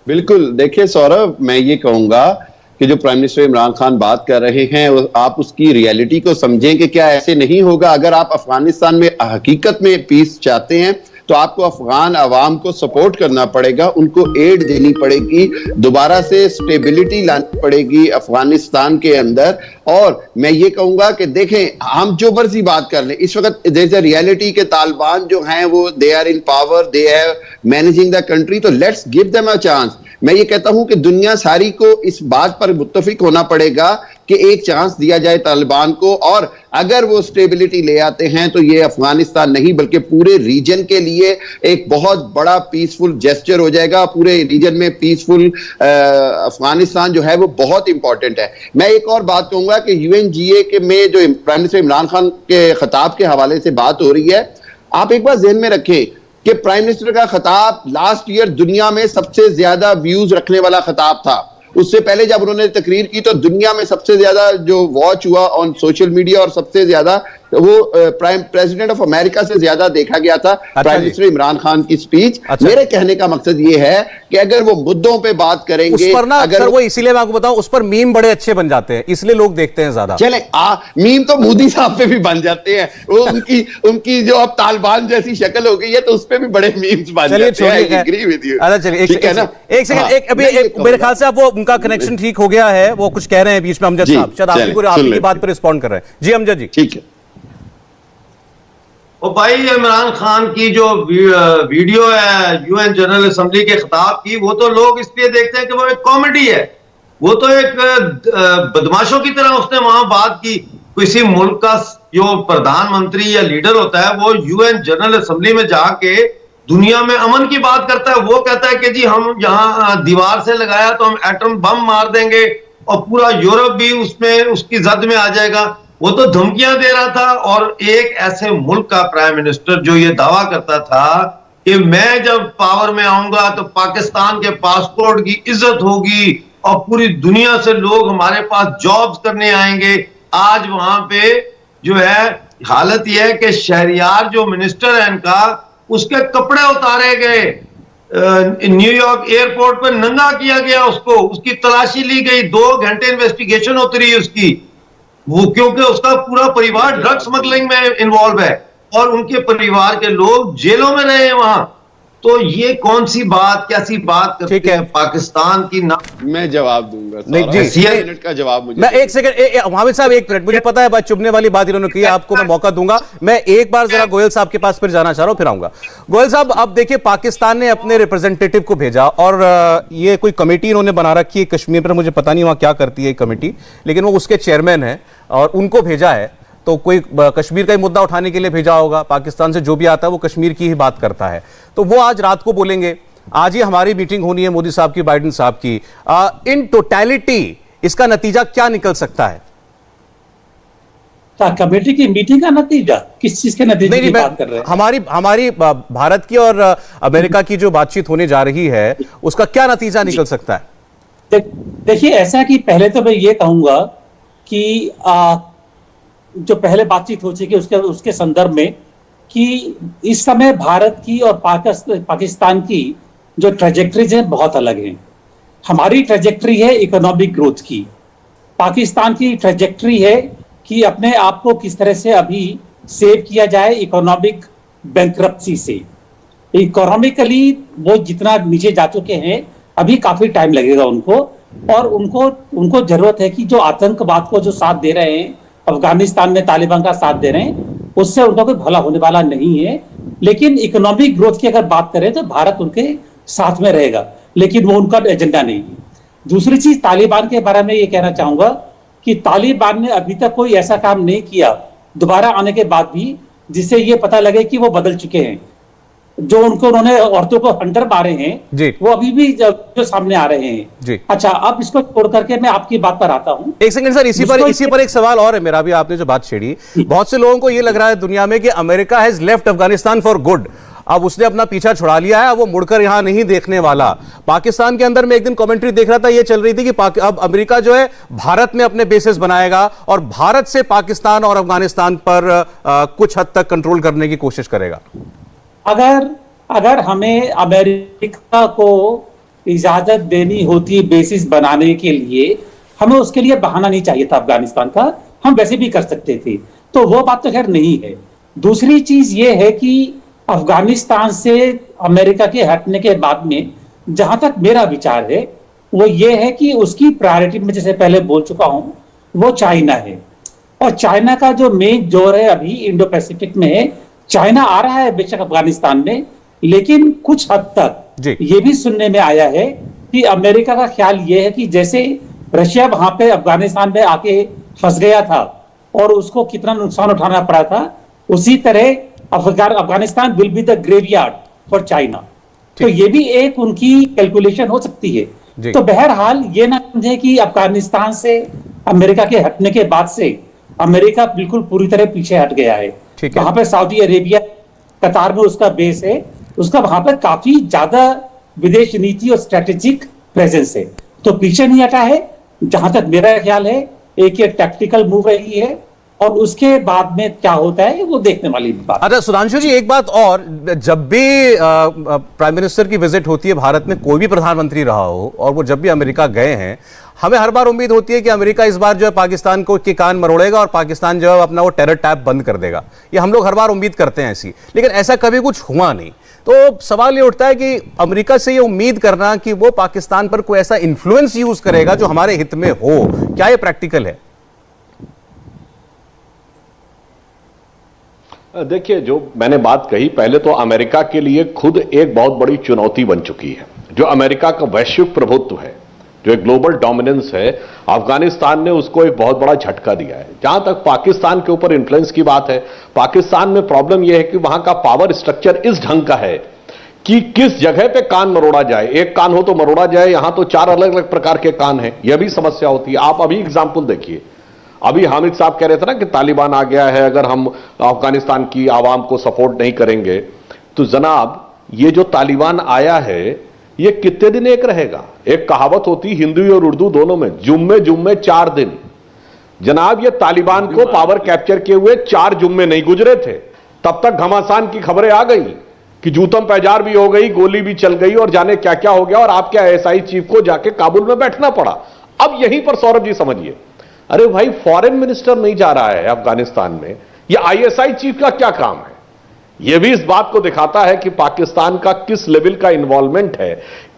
बिल्कुल, देखिए सौरभ, मैं ये कहूंगा कि जो प्राइम मिनिस्टर इमरान खान बात कर रहे हैं, आप उसकी रियलिटी को समझें कि क्या ऐसे नहीं होगा। अगर आप अफगानिस्तान में हकीकत में पीस चाहते हैं तो आपको अफगान अवाम को सपोर्ट करना पड़ेगा, उनको एड देनी पड़ेगी, दोबारा से स्टेबिलिटी लानी पड़ेगी अफगानिस्तान के अंदर। और मैं ये कहूंगा कि देखें, हम जो मर्जी बात कर लें, इस वक्त देयर इज रियलिटी के तालिबान जो हैं वो they are in power, they are managing the country, तो let's give them a chance. मैं ये कहता हूं कि दुनिया सारी को इस बात पर मुत्तफिक होना पड़ेगा कि एक चांस दिया जाए तालिबान को, और अगर वो स्टेबिलिटी ले आते हैं तो ये अफगानिस्तान नहीं बल्कि पूरे रीजन के लिए एक बहुत बड़ा पीसफुल जेस्चर हो जाएगा। पूरे रीजन में पीसफुल अफगानिस्तान जो है वो बहुत इंपॉर्टेंट है। मैं एक और बात कहूंगा कि यूएनजीए के में जो प्राइम मिनिस्टर इमरान खान के खिताब के हवाले से बात हो रही है, आप एक बार ध्यान में रखें कि प्राइम मिनिस्टर का खिताब लास्ट ईयर दुनिया में सबसे ज्यादा व्यूज रखने वाला खिताब था। उससे पहले जब उन्होंने तकरीर की तो दुनिया में सबसे ज्यादा जो वॉच हुआ ऑन सोशल मीडिया और सबसे ज्यादा वो प्रेसिडेंट ऑफ अमेरिका से ज्यादा देखा गया था प्राइम मिनिस्टर इमरान खान की स्पीच। मेरे कहने का मकसद ये है कि अगर वो मुद्दों पे बात करेंगे, उस पर ना अगर वो इसीलिए मैं आपको बताऊं, उस पर मीम बड़े अच्छे बन जाते हैं, इसलिए लोग देखते हैं ज्यादा। चले मीम तो मोदी साहब पे भी बन जाते हैं, वो उनकी जो अब तालिबान जैसी शक्ल हो गई है तो उस पे भी बड़े मीम्स बन जाते हैं। चलिए एक सेकंड, मेरे ख्याल से आप वो उनका कनेक्शन ठीक हो गया है, वो कुछ कह रहे हैं बीच में अमजद साहब, शायद आपकी बात पर रिस्पॉन्ड कर रहे हैं। जी अमजद जी। ठीक है। और भाई इमरान खान की जो वीडियो है यूएन जनरल असेंबली के खिताब की, वो तो लोग इसलिए देखते हैं कि वो एक कॉमेडी है, वो तो एक बदमाशों की तरह उसने वहां बात की। किसी मुल्क का जो प्रधानमंत्री या लीडर होता है वो यूएन जनरल असेंबली में जाके दुनिया में अमन की बात करता है। वो कहता है कि जी हम यहाँ दीवार से लगाया तो हम एटम बम मार देंगे और पूरा यूरोप भी उसमें उसकी जद में आ जाएगा। वो तो धमकियां दे रहा था। और एक ऐसे मुल्क का प्राइम मिनिस्टर जो ये दावा करता था कि मैं जब पावर में आऊंगा तो पाकिस्तान के पासपोर्ट की इज्जत होगी और पूरी दुनिया से लोग हमारे पास जॉब्स करने आएंगे। आज वहां पे जो है हालत यह है कि शहरियार जो मिनिस्टर है इनका, उसके कपड़े उतारे गए, न्यूयॉर्क एयरपोर्ट पर नंगा किया गया उसको, उसकी तलाशी ली गई, 2 घंटे इन्वेस्टिगेशन होती रही उसकी, वो क्योंकि उसका पूरा परिवार ड्रग स्मगलिंग में इन्वॉल्व है और उनके परिवार के लोग जेलों में रहे हैं वहां। तो ये कौन सी बात, कैसी बात करते हैं पाकिस्तान की ना। मैं जवाब दूंगा। नहीं जी, मिनट का जवाब मुझे। मैं एक सेकंड हामिद साहब, 1 मिनट, मुझे पता है बात चुभने वाली बात इन्होंने की है, आपको मैं मौका दूंगा। मैं एक बार जरा गोयल साहब के पास फिर जाना चाह रहा हूं, फिर आऊंगा। गोयल साहब, अब देखिए पाकिस्तान ने अपने रिप्रेजेंटेटिव को भेजा और ये कोई कमेटी इन्होंने बना रखी है कश्मीर पर, मुझे पता नहीं वहां क्या करती है कमेटी, लेकिन वो उसके चेयरमैन है और उनको भेजा है। तो कोई कश्मीर का ही मुद्दा उठाने के लिए भेजा होगा, पाकिस्तान से जो भी आता है वो कश्मीर की ही बात करता है। तो वो आज रात को बोलेंगे, आज ही हमारी मीटिंग होनी है मोदी साहब की, बाइडेन साहब की। इन टोटैलिटी इसका नतीजा क्या निकल सकता है? कमेटी की मीटिंग का नतीजा किस चीज के नतीजे की बात कर रहे हैं? हमारी भारत की और अमेरिका की जो बातचीत होने जा रही है उसका क्या नतीजा निकल सकता है? देखिए, ऐसा कि पहले तो मैं ये कहूंगा कि जो पहले बातचीत हो चुकी है उसके संदर्भ में कि इस समय भारत की और पाकिस्तान की जो ट्रेजेक्टरीज है बहुत अलग हैं। हमारी ट्रेजेक्टरी है इकोनॉमिक ग्रोथ की, पाकिस्तान की ट्रेजेक्टरी है कि अपने आप को किस तरह से अभी सेव किया जाए इकोनॉमिक बैंकरप्सी से। इकोनॉमिकली वो जितना नीचे जा चुके हैं, अभी काफी टाइम लगेगा उनको, और उनको जरूरत है कि जो आतंकवाद को जो साथ दे रहे हैं, अफगानिस्तान में तालिबान का साथ दे रहे हैं, उससे उनका कोई भला होने वाला नहीं है। लेकिन इकोनॉमिक ग्रोथ की अगर बात करें तो भारत उनके साथ में रहेगा, लेकिन वो उनका एजेंडा नहीं है। दूसरी चीज, तालिबान के बारे में ये कहना चाहूंगा कि तालिबान ने अभी तक कोई ऐसा काम नहीं किया दोबारा आने के बाद भी जिससे ये पता लगे कि वो बदल चुके हैं। जो उन्होंने औरतों को हंटर मारे हैं वो अभी भी जो सामने आ रहे हैं। अच्छा, अब इसको छोड़ करके मैं आपकी बात पर आता हूं। एक सेकंड सर, इसी पर एक सवाल और है मेरा भी। आपने जो बात छेड़ी, बहुत से लोगों को यह लग रहा है दुनिया में कि America has left Afghanistan for good. अब उसने अपना पीछा छुड़ा लिया है, वो मुड़कर यहां नहीं देखने वाला। पाकिस्तान के अंदर में एक दिन कमेंट्री देख रहा था, ये चल रही थी कि अब अमेरिका जो है भारत में अपने बेसेस बनाएगा और भारत से पाकिस्तान और अफगानिस्तान पर कुछ हद तक कंट्रोल करने की कोशिश करेगा। अगर हमें अमेरिका को इजाजत देनी होती बेसिस बनाने के लिए, हमें उसके लिए बहाना नहीं चाहिए था अफगानिस्तान का, हम वैसे भी कर सकते थे। तो वो बात तो खैर नहीं है। दूसरी चीज ये है कि अफगानिस्तान से अमेरिका के हटने के बाद में जहां तक मेरा विचार है वो ये है कि उसकी प्रायोरिटी में, जैसे पहले बोल चुका हूं, वो चाइना है। और चाइना का जो मेन जोर है अभी इंडो पैसिफिक में है। चाइना आ रहा है बेशक अफगानिस्तान में, लेकिन कुछ हद तक ये भी सुनने में आया है कि अमेरिका का ख्याल ये है कि जैसे रशिया वहां पे अफगानिस्तान में आके फंस गया था और उसको कितना नुकसान उठाना पड़ा था, उसी तरह Afghanistan will be the graveyard for China. तो ये भी एक उनकी कैलकुलेशन हो सकती है। तो बहरहाल ये ना समझे कि अफगानिस्तान से अमेरिका के हटने के बाद से अमेरिका बिल्कुल पूरी तरह पीछे हट गया है। वहां पे सऊदी अरेबिया, कतार में उसका बेस है, उसका वहां पर काफी ज्यादा विदेश नीति और स्ट्रेटेजिक प्रेजेंस है, तो पीछे नहीं हटा है। जहां तक मेरा ख्याल है एक ये टैक्टिकल मूव रही है और उसके बाद में क्या होता है वो देखने वाली बात। अच्छा सुधांशु जी, एक बात और, जब भी प्राइम मिनिस्टर की विजिट होती है भारत में, कोई भी प्रधानमंत्री रहा हो और वो जब भी अमेरिका गए हैं, हमें हर बार उम्मीद होती है कि अमेरिका इस बार जो है पाकिस्तान को के कान मरोड़ेगा और पाकिस्तान जो है अपना वो टेरर टैप बंद कर देगा। ये हम लोग हर बार उम्मीद करते हैं ऐसी, लेकिन ऐसा कभी कुछ हुआ नहीं। तो सवाल ये उठता है कि अमेरिका से ये उम्मीद करना कि वो पाकिस्तान पर कोई ऐसा इन्फ्लुएंस यूज करेगा जो हमारे हित में हो, क्या ये प्रैक्टिकल है? देखिए, जो मैंने बात कही, पहले तो अमेरिका के लिए खुद एक बहुत बड़ी चुनौती बन चुकी है। जो अमेरिका का वैश्विक प्रभुत्व है, जो एक ग्लोबल डोमिनेंस है, अफगानिस्तान ने उसको एक बहुत बड़ा झटका दिया है। जहां तक पाकिस्तान के ऊपर इन्फ्लुएंस की बात है, पाकिस्तान में प्रॉब्लम यह है कि वहां का पावर स्ट्रक्चर इस ढंग का है कि किस जगह पे कान मरोड़ा जाए। एक कान हो तो मरोड़ा जाए, यहां तो 4 अलग अलग प्रकार के कान हैं, यह भी समस्या होती है। आप अभी एग्जाम्पल देखिए, अभी हामिद साहब कह रहे थे ना कि तालिबान आ गया है, अगर हम अफगानिस्तान की आवाम को सपोर्ट नहीं करेंगे, तो जनाब ये जो तालिबान आया है ये कितने दिन एक रहेगा? एक कहावत होती हिंदी और उर्दू दोनों में, जुम्मे जुम्मे 4 दिन। जनाब ये तालिबान को पावर कैप्चर किए हुए 4 जुम्मे नहीं गुजरे थे, तब तक घमासान की खबरें आ गई कि जूतम पैजार भी हो गई, गोली भी चल गई और जाने क्या क्या हो गया, और आपके आईएसआई चीफ को जाके काबुल में बैठना पड़ा। अब यहीं पर सौरभ जी समझिए, अरे भाई फॉरेन मिनिस्टर नहीं जा रहा है अफगानिस्तान में, यह आईएसआई चीफ का क्या काम है? यह भी इस बात को दिखाता है कि पाकिस्तान का किस लेवल का इन्वॉल्वमेंट है।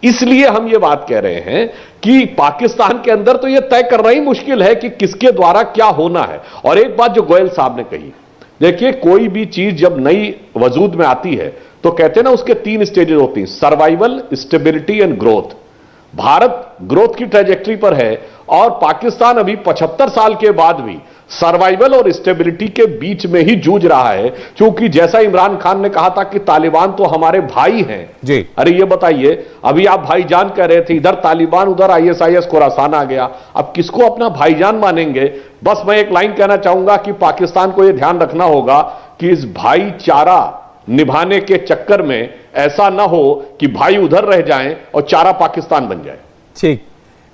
इसलिए हम यह बात कह रहे हैं कि पाकिस्तान के अंदर तो यह तय करना ही मुश्किल है कि किसके द्वारा क्या होना है। और एक बात जो गोयल साहब ने कही, देखिए कोई भी चीज जब नई वजूद में आती है तो कहते हैं ना उसके 3 स्टेजेस होती हैं, survival, stability and growth. Bharat growth की ट्रेजेक्टरी पर है और पाकिस्तान अभी 75 साल के बाद भी सर्वाइवल और स्टेबिलिटी के बीच में ही जूझ रहा है, क्योंकि जैसा इमरान खान ने कहा था कि तालिबान तो हमारे भाई हैं जी। अरे ये बताइए, अभी आप भाईजान कह रहे थे, इधर तालिबान उधर आईएसआईएस खुरासान आ गया, अब किसको अपना भाईजान मानेंगे? बस मैं एक लाइन कहना चाहूंगा कि पाकिस्तान को यह ध्यान रखना होगा कि इस भाईचारा निभाने के चक्कर में ऐसा ना हो कि भाई उधर रह जाएं और चारा पाकिस्तान बन जाए। ठीक,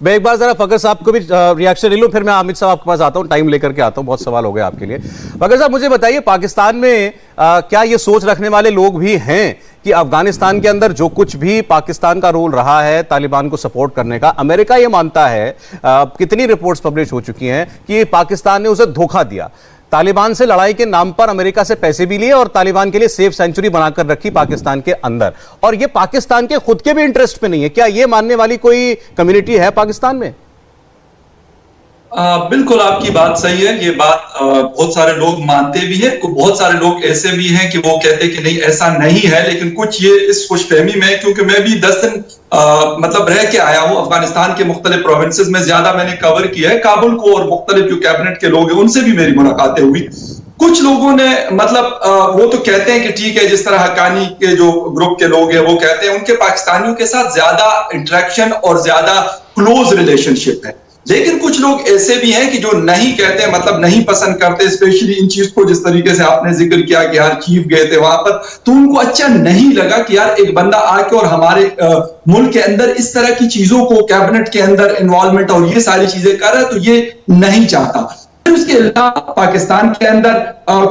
मैं एक बार जरा फकर साहब को भी रिएक्शन ले लूं, फिर मैं अमित साहब आपके पास आता हूं, टाइम लेकर के आता हूं, बहुत सवाल हो गए आपके लिए। फकर साहब मुझे बताइए, पाकिस्तान में क्या ये सोच रखने वाले लोग भी हैं कि अफगानिस्तान के अंदर जो कुछ भी पाकिस्तान का रोल रहा है तालिबान को सपोर्ट करने का, अमेरिका ये मानता है, कितनी रिपोर्ट्स पब्लिश हो चुकी हैं कि पाकिस्तान ने उसे धोखा दिया, तालिबान से लड़ाई के नाम पर अमेरिका से पैसे भी लिए और तालिबान के लिए सेफ सेंचुरी बनाकर रखी पाकिस्तान के अंदर, और ये पाकिस्तान के खुद के भी इंटरेस्ट पे नहीं है। क्या ये मानने वाली कोई कम्युनिटी है पाकिस्तान में? बिल्कुल आपकी बात सही है, ये बात बहुत सारे लोग मानते भी हैं, बहुत सारे लोग ऐसे भी हैं कि वो कहते हैं कि नहीं ऐसा नहीं है, लेकिन कुछ ये इस खुशफहमी में, क्योंकि मैं भी 10 दिन मतलब रह के आया हूं अफगानिस्तान के मुख्तलिफ प्रोविंसेस में, ज्यादा मैंने कवर किया है काबुल को, और मुख्तलिफ जो कैबिनेट के लोग हैं उनसे भी मेरी मुलाकातें हुई। कुछ लोगों ने मतलब वो तो कहते हैं कि ठीक है, जिस तरह हक्कानी के जो ग्रुप के लोग हैं वो कहते हैं उनके पाकिस्तानियों के साथ ज्यादा इंटरेक्शन और ज्यादा क्लोज रिलेशनशिप है, लेकिन कुछ लोग ऐसे भी हैं कि जो नहीं कहते, मतलब नहीं पसंद करते, स्पेशली इन चीज को, जिस तरीके से आपने जिक्र किया कि यार चीफ गए थे वहां पर, तो उनको अच्छा नहीं लगा कि यार एक बंदा आके और हमारे मुल्क के अंदर इस तरह की चीजों को, कैबिनेट के अंदर इन्वॉल्वमेंट और ये सारी चीजें कर रहा है, तो ये नहीं चाहता। उसके अलावा पाकिस्तान के अंदर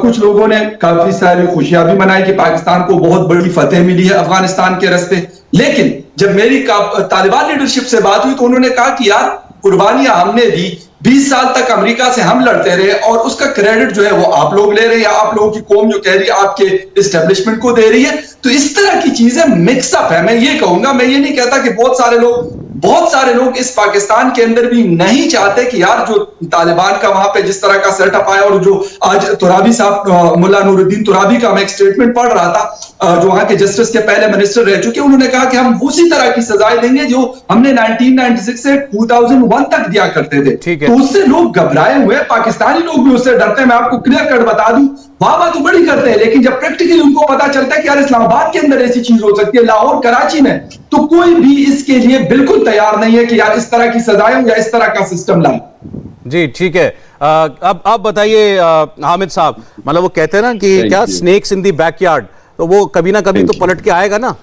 कुछ लोगों ने काफी सारी खुशियां भी मनाई कि पाकिस्तान को बहुत बड़ी फतेह मिली है अफगानिस्तान के रास्ते, लेकिन जब मेरी तालिबान लीडरशिप से बात हुई तो उन्होंने कहा कि यार कुर्बानियां हमने दी, 20 साल तक अमेरिका से हम लड़ते रहे और उसका क्रेडिट जो है वो आप लोग ले रहे हैं, या आप लोगों की कौम जो कह रही है आपके इस्टेब्लिशमेंट को दे रही है। तो इस तरह की चीजें मिक्सअप है, मैं ये कहूंगा, मैं ये नहीं कहता कि बहुत सारे लोग बहुत सारे लोग इस पाकिस्तान के अंदर भी नहीं चाहते कि यार जो तालिबान का वहां पे जिस तरह का सेटअप आया, और जो आज तुराबी साहब, मुल्ला नूरुद्दीन तुराबी का मैं एक स्टेटमेंट पढ़ रहा था, जो वहां के जस्टिस के पहले मिनिस्टर रह चुके, उन्होंने कहा कि हम उसी तरह की सजाएं देंगे जो हमने 1996 से 2001 तक दिया करते थे। तो उससे लोग घबराए हुए, पाकिस्तानी लोग भी उससे डरते हैं। मैं आपको क्लियर कट बता दूं, वाह तो बड़ी करते हैं, लेकिन जब प्रैक्टिकली उनको पता चलता है कि यार इस्लामाबाद के अंदर ऐसी चीज हो सकती है, लाहौर कराची में, तो कोई भी इसके लिए बिल्कुल तैयार नहीं है कि यार इस तरह की सजाएं या इस तरह का सिस्टम लाए। जी ठीक है। अब आप बताइए हामिद साहब, मतलब वो कहते हैं ना कि क्या स्नेक्स इन दी बैकयार्ड, तो वो कभी ना कभी तो पलट के आएगा ना।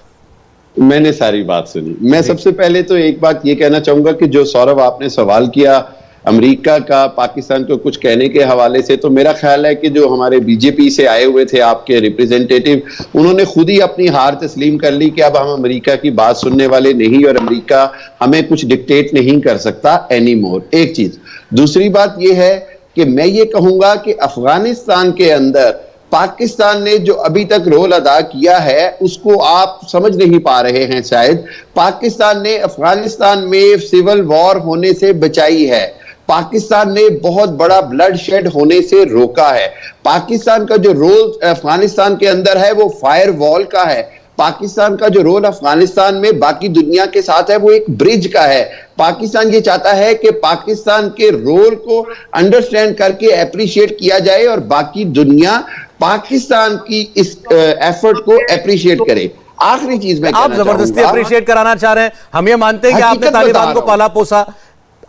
मैंने सारी बात सुनी। मैं सबसे पहले तो एक बात ये कहना चाहूंगा कि जो सौरभ आपने सवाल किया अमेरिका का पाकिस्तान को कुछ कहने के हवाले से, तो मेरा ख्याल है कि जो हमारे बीजेपी से आए हुए थे आपके रिप्रेजेंटेटिव, उन्होंने खुद ही अपनी हार तस्लीम कर ली कि अब हम अमेरिका की बात सुनने वाले नहीं और अमेरिका हमें कुछ डिक्टेट नहीं कर सकता एनी मोर। एक चीज। दूसरी बात यह है कि मैं ये कहूंगा कि अफगानिस्तान के अंदर पाकिस्तान ने जो अभी तक रोल अदा किया है उसको आप समझ नहीं पा रहे हैं। शायद पाकिस्तान ने अफगानिस्तान में सिविल वॉर होने से बचाई है, पाकिस्तान ने बहुत बड़ा ब्लड शेड होने से रोका है। पाकिस्तान का जो रोल अफगानिस्तान के अंदर है वो फायर वॉल का है। पाकिस्तान का जो रोल अफगानिस्तान में बाकी दुनिया के साथ है वो एक ब्रिज का है। पाकिस्तान ये चाहता है कि पाकिस्तान के रोल को अंडरस्टैंड करके अप्रिशिएट किया जाए और बाकी दुनिया पाकिस्तान की इस एफर्ट को अप्रिशिएट करे। आखिरी चीज में आप जबरदस्ती अप्रिशिएट कराना चाह रहे हैं। हम ये मानते हैं कि आपने तालिबान को पाला पोसा,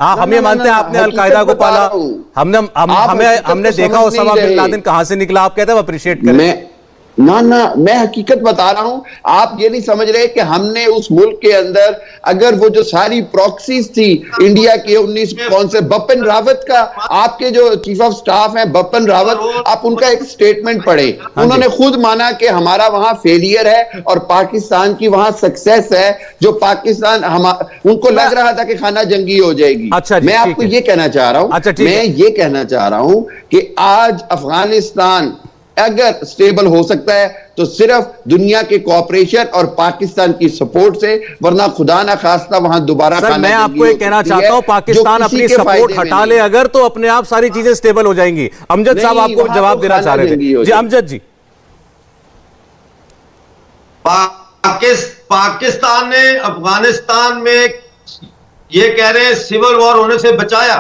हम ये मानते हैं आपने अलकायदा को पाला, हमने देखा ओसामा बिन लादेन कहां से निकला, आप कहते हैं अप्रिशिएट करें। ना मैं हकीकत बता रहा हूं। आप ये नहीं समझ रहे कि हमने उस मुल्क के अंदर अगर वो जो सारी प्रॉक्सीज थी इंडिया के 19 कौन से बपन रावत का, आपके जो चीफ ऑफ स्टाफ हैं बपन रावत, आप उनका एक स्टेटमेंट पढ़े। उन्होंने खुद माना कि हमारा वहां फेलियर है और पाकिस्तान की वहां सक्सेस है। जो पाकिस्तान उनको लग रहा था कि खाना जंगी हो जाएगी। मैं आपको ये कहना चाह रहा हूं, मैं ये कहना चाह रहा हूं कि आज अफगानिस्तान अगर स्टेबल हो सकता है तो सिर्फ दुनिया के कोऑपरेशन और पाकिस्तान की सपोर्ट से, वरना खुदा ना खास्ता वहां दोबारा खाना। मैं आपको ये कहना चाहता हूं, पाकिस्तान अपनी सपोर्ट हटा ले अगर, तो अपने आप सारी चीजें स्टेबल हो जाएंगी। अमजद साहब आपको जवाब देना चाह रहे थे। जी अमजद जी। पाकिस्तान ने अफगानिस्तान में ये कह रहे हैं सिविल वॉर होने से बचाया।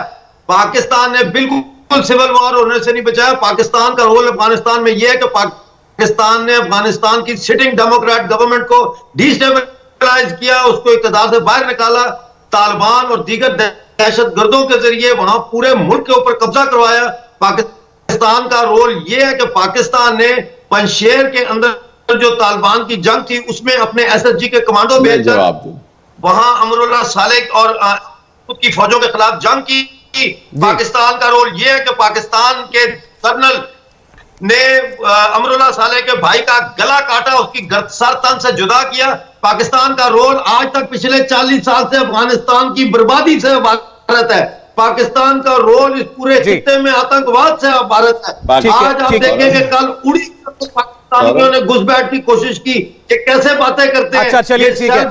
पाकिस्तान ने बिल्कुल सिविल वॉर होने से नहीं बचाया। पाकिस्तान का रोल अफगानिस्तान में यह है कि पाकिस्तान ने अफगानिस्तान की सिटिंग डेमोक्रेट गवर्नमेंट को डिस्टेबलाइज किया, उसको इक़्तिदार से बाहर निकाला, तालिबान और दीगर दहशतगर्दों के जरिए वहां पूरे मुल्क के ऊपर कब्जा करवाया। पाकिस्तान का रोल यह है कि पाकिस्तान ने पंजशेर के अंदर जो तालिबान की जंग थी उसमें अपने SSG के कमांडो भेजकर वहां अमरुल्लाह सालेह और की फौजों के खिलाफ जंग की। पाकिस्तान का रोल यह है कि पाकिस्तान के कर्नल ने अमरुल्लाह सालेह के भाई का गला काटा, उसकी सर तन से जुदा किया। पाकिस्तान का रोल आज तक पिछले 40 साल से अफगानिस्तान की बर्बादी से भारत है। पाकिस्तान का रोल इस पूरे खित्ते में आतंकवाद से भारत है। आज आप देखेंगे कल उड़ी पाकिस्तानियों ने घुसपैठ की कोशिश की कि कैसे बातें करते हैं। अच्छा चलिए ठीक है,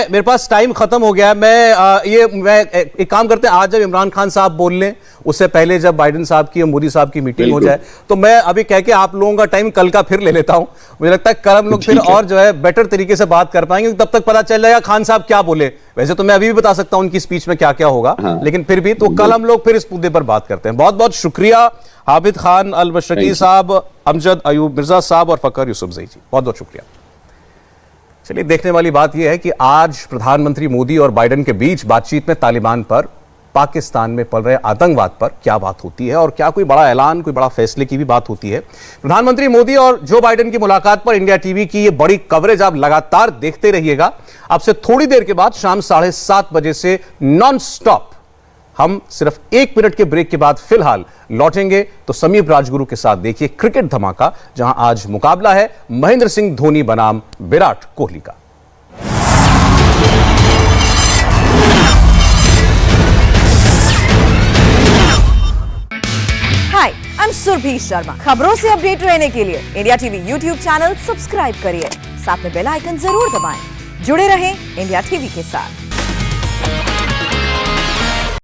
मेरे पास टाइम खत्म हो गया है। मैं एक काम करते हैं, आज जब इमरान खान साहब बोल लें उससे पहले जब बाइडेन साहब की और मोदी साहब की मीटिंग हो जाए, तो मैं अभी कह के आप लोगों का टाइम कल का फिर ले लेता हूं। मुझे लगता है कल हम लोग फिर और जो है बेटर तरीके से बात कर पाएंगे। तब तक पता चल जाएगा खान साहब क्या बोले। वैसे तो मैं अभी भी बता सकता हूं उनकी स्पीच में क्या क्या होगा, लेकिन फिर भी तो कल हम लोग फिर इस मुद्दे पर बात करते हैं। बहुत बहुत शुक्रिया हामिद खान अल मशरकी साहब, अमजद अयूब मिर्जा साहब और फकर यूसुफजई जी, बहुत बहुत शुक्रिया। चलिए देखने वाली बात यह है कि आज प्रधानमंत्री मोदी और बाइडेन के बीच बातचीत में तालिबान पर, पाकिस्तान में पल रहे आतंकवाद पर क्या बात होती है और क्या कोई बड़ा ऐलान, कोई बड़ा फैसले की भी बात होती है। प्रधानमंत्री मोदी और जो बाइडेन की मुलाकात पर इंडिया टीवी की ये बड़ी कवरेज आप लगातार देखते रहिएगा। अब से थोड़ी देर के बाद शाम 7:30 बजे से नॉन स्टॉप हम सिर्फ 1 मिनट के ब्रेक के बाद फिलहाल लौटेंगे तो समीप राजगुरु के साथ देखिए क्रिकेट धमाका, जहां आज मुकाबला है महेंद्र सिंह धोनी बनाम विराट कोहली का। हाय, आई एम सुरभि शर्मा। खबरों से अपडेट रहने के लिए India TV YouTube channel subscribe करिए, साथ में बेल आइकन जरूर दबाएं। जुड़े रहें इंडिया टीवी के साथ।